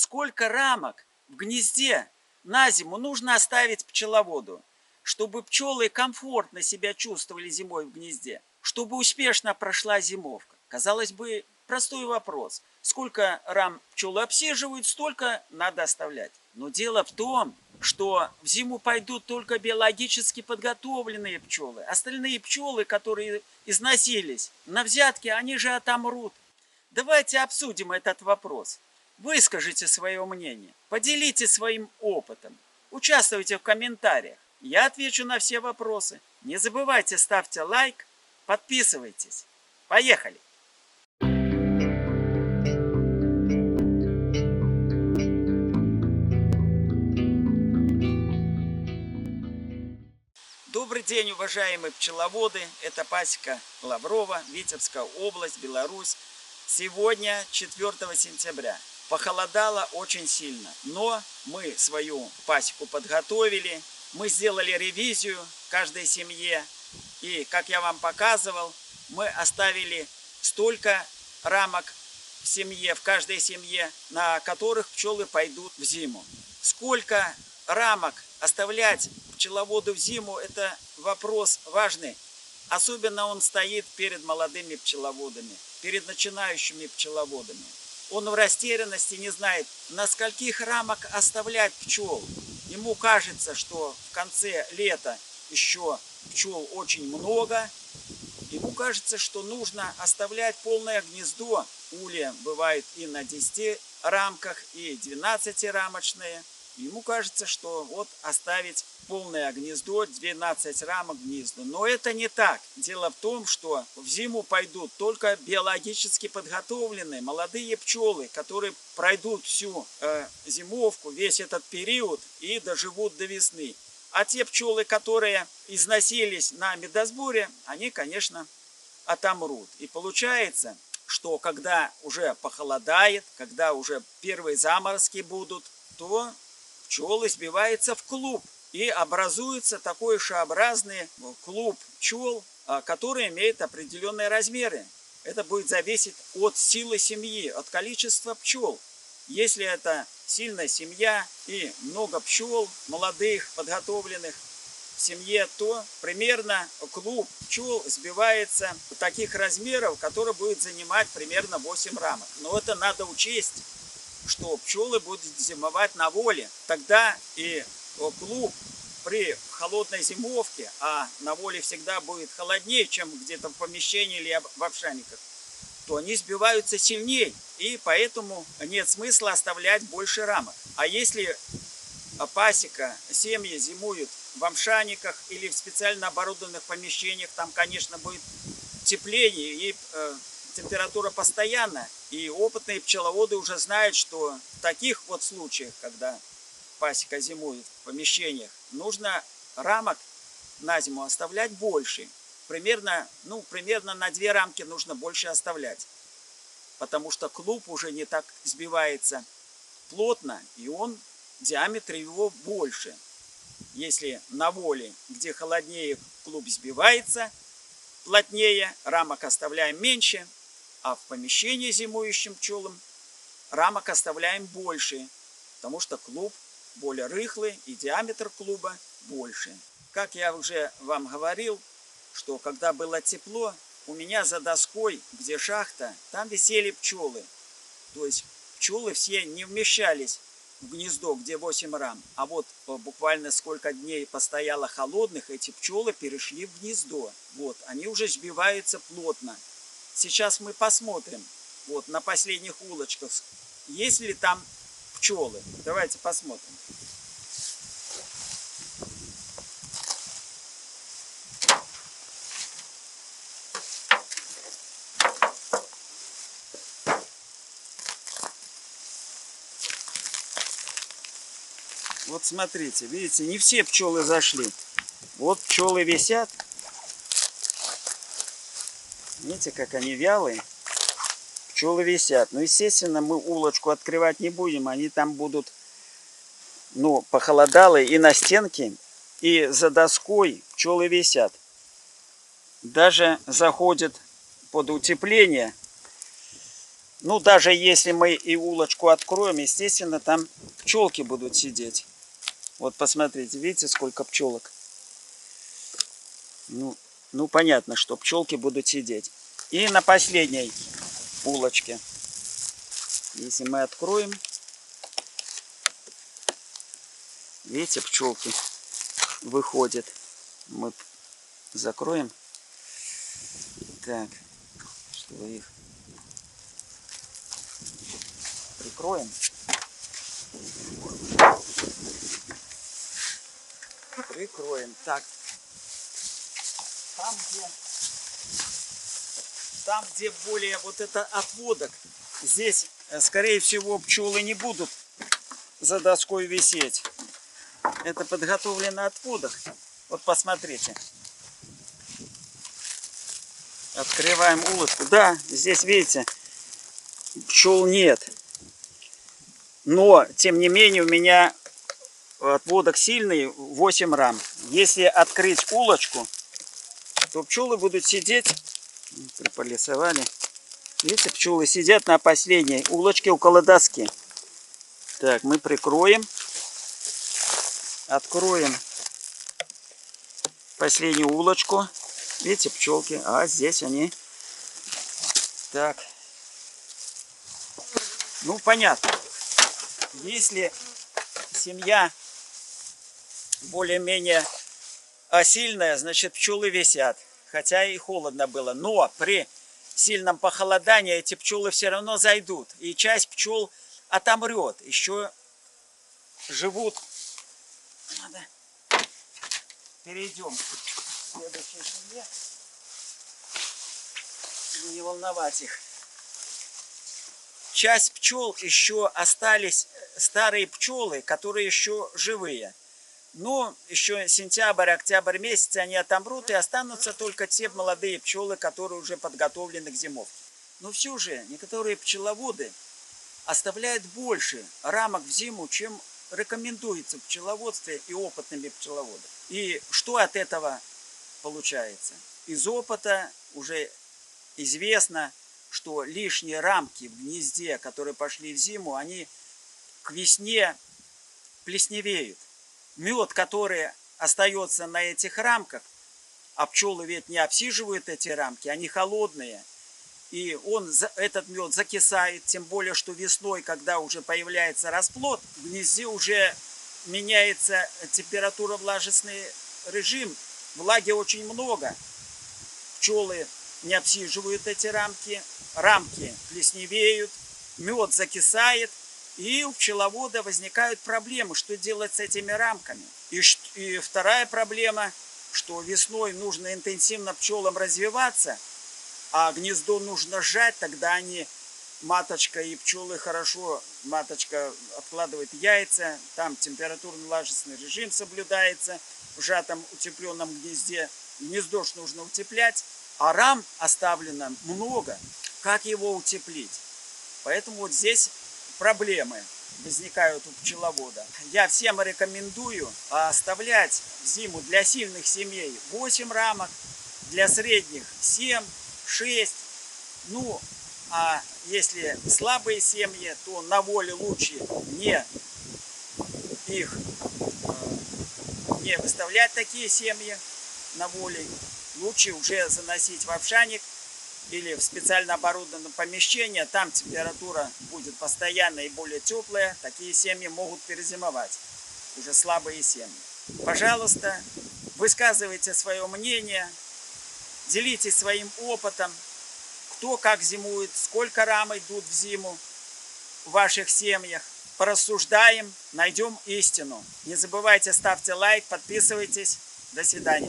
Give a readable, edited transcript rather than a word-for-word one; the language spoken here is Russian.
сколько рамок в гнезде на зиму нужно оставить пчеловоду, чтобы пчелы комфортно себя чувствовали зимой в гнезде, чтобы успешно прошла зимовка? Казалось бы, простой вопрос. Сколько рам пчелы обсиживают, столько надо оставлять. Но дело в том, что в зиму пойдут только биологически подготовленные пчелы. Остальные пчелы, которые износились на взятки, они же отомрут. Давайте обсудим этот вопрос. Выскажите свое мнение, поделитесь своим опытом, участвуйте в комментариях. Я отвечу на все вопросы. Не забывайте, ставьте лайк, подписывайтесь. Поехали! Добрый день, уважаемые пчеловоды! Это пасека Лаврова, Витебская область, Беларусь. Сегодня 4 сентября. Похолодало очень сильно, но мы свою пасеку подготовили. Мы сделали ревизию каждой семье. И, как я вам показывал, мы оставили столько рамок в семье, в каждой семье, на которых пчелы пойдут в зиму. Сколько рамок оставлять пчеловоду в зиму, это вопрос важный. Особенно он стоит перед молодыми пчеловодами, перед начинающими пчеловодами. Он в растерянности не знает, на скольких рамок оставлять пчел. Ему кажется, что в конце лета еще пчел очень много. Ему кажется, что нужно оставлять полное гнездо. Улья бывает и на 10 рамках, и 12-рамочные. Ему кажется, что вот оставить полное гнездо, 12 рамок гнезда. Но это не так. Дело в том, что в зиму пойдут только биологически подготовленные молодые пчелы, которые пройдут всю зимовку, весь этот период и доживут до весны. А те пчелы, которые износились на медосборе, они, конечно, отомрут. И получается, что когда уже похолодает, когда уже первые заморозки будут, то пчелы сбиваются в клуб. И образуется такой шарообразный клуб пчел, который имеет определенные размеры. Это будет зависеть от силы семьи, от количества пчел. Если это сильная семья и много пчел, молодых, подготовленных в семье, то примерно клуб пчел сбивается таких размеров, который будет занимать примерно 8 рамок. Но это надо учесть, что пчелы будут зимовать на воле. Тогда и клуб при холодной зимовке, а на воле всегда будет холоднее, чем где-то в помещении или в овшаниках, то они сбиваются сильнее, и поэтому нет смысла оставлять больше рамок. А если пасека, семьи зимуют в овшаниках или в специально оборудованных помещениях, там, конечно, будет теплее и температура постоянная. И опытные пчеловоды уже знают, что в таких вот случаях, когда пасека зимует в помещениях, нужно рамок на зиму оставлять больше. Примерно на 2 рамки нужно больше оставлять. Потому что клуб уже не так сбивается плотно, и диаметр его больше. Если на воле, где холоднее, клуб сбивается плотнее, рамок оставляем меньше, а в помещении зимующим пчелам рамок оставляем больше, потому что клуб более рыхлый и диаметр клуба больше. Как я уже вам говорил, что когда было тепло, у меня за доской, где шахта, там висели пчелы. То есть пчелы все не вмещались в гнездо, где 8 рам. А вот буквально сколько дней постояло холодных, эти пчелы перешли в гнездо. Вот, они уже сбиваются плотно. Сейчас мы посмотрим, вот на последних улочках, есть ли там пчелы. Давайте посмотрим. Вот смотрите, видите, не все пчелы зашли. Вот пчелы висят. Видите, как они вялые. Пчелы висят. Ну, естественно, мы улочку открывать не будем. Они там будут, похолодало и на стенке, и за доской пчелы висят. Даже заходят под утепление. Ну, даже если мы и улочку откроем, естественно, там пчелки будут сидеть. Вот посмотрите, видите, сколько пчелок? Ну, понятно, что пчелки будут сидеть. И на последней улочке, если мы откроем, видите, пчелки выходят. Мы закроем. Так, чтобы их прикроем. Прикроем. Так. Там, где более вот это отводок, здесь, скорее всего, пчелы не будут за доской висеть. Это подготовленный отводок. Вот посмотрите. Открываем улочку. Да, здесь, видите, пчел нет. Но, тем не менее, у меня отводок сильный, 8 рам. Если открыть улочку, то пчелы будут сидеть. Приполисовали. Видите, пчелы сидят на последней улочке около доски. Так, мы прикроем. Откроем последнюю улочку. Видите, пчелки. А здесь они. Так. Ну, понятно. Если семья более-менее сильная, значит, пчелы висят. Хотя и холодно было. Но при сильном похолодании эти пчелы все равно зайдут. И часть пчел отомрет. Еще живут. Надо. Перейдем к следующей семье. Не волновать их. Часть пчел еще остались старые пчелы, которые еще живые. Но еще сентябрь, октябрь месяц они отомрут, и останутся только те молодые пчелы, которые уже подготовлены к зимовке. Но все же некоторые пчеловоды оставляют больше рамок в зиму, чем рекомендуется в пчеловодстве и опытными пчеловодами. И что от этого получается? Из опыта уже известно, что лишние рамки в гнезде, которые пошли в зиму, они к весне плесневеют. Мед, который остается на этих рамках, а пчелы ведь не обсиживают эти рамки, они холодные, и этот мед закисает, тем более, что весной, когда уже появляется расплод, в гнезде уже меняется температура, влажностный режим, влаги очень много, пчелы не обсиживают эти рамки, рамки плесневеют, мед закисает, и у пчеловода возникают проблемы, что делать с этими рамками. И вторая проблема, что весной нужно интенсивно пчелам развиваться, а гнездо нужно сжать, тогда маточка и пчелы хорошо, маточка откладывает яйца, там температурно-влажностный режим соблюдается в сжатом утепленном гнезде. Гнездо ж нужно утеплять, а рам оставлено много. Как его утеплить? Поэтому вот здесь проблемы возникают у пчеловода. Я всем рекомендую оставлять в зиму для сильных семей 8 рамок, для средних 7, 6. Ну, а если слабые семьи, то на воле лучше не выставлять такие семьи на воле. Лучше уже заносить в овшаник или в специально оборудованное помещение, там температура будет постоянная и более теплая, такие семьи могут перезимовать, уже слабые семьи. Пожалуйста, высказывайте свое мнение, делитесь своим опытом, кто как зимует, сколько рам идут в зиму в ваших семьях. Порассуждаем, найдем истину. Не забывайте, ставьте лайк, подписывайтесь. До свидания.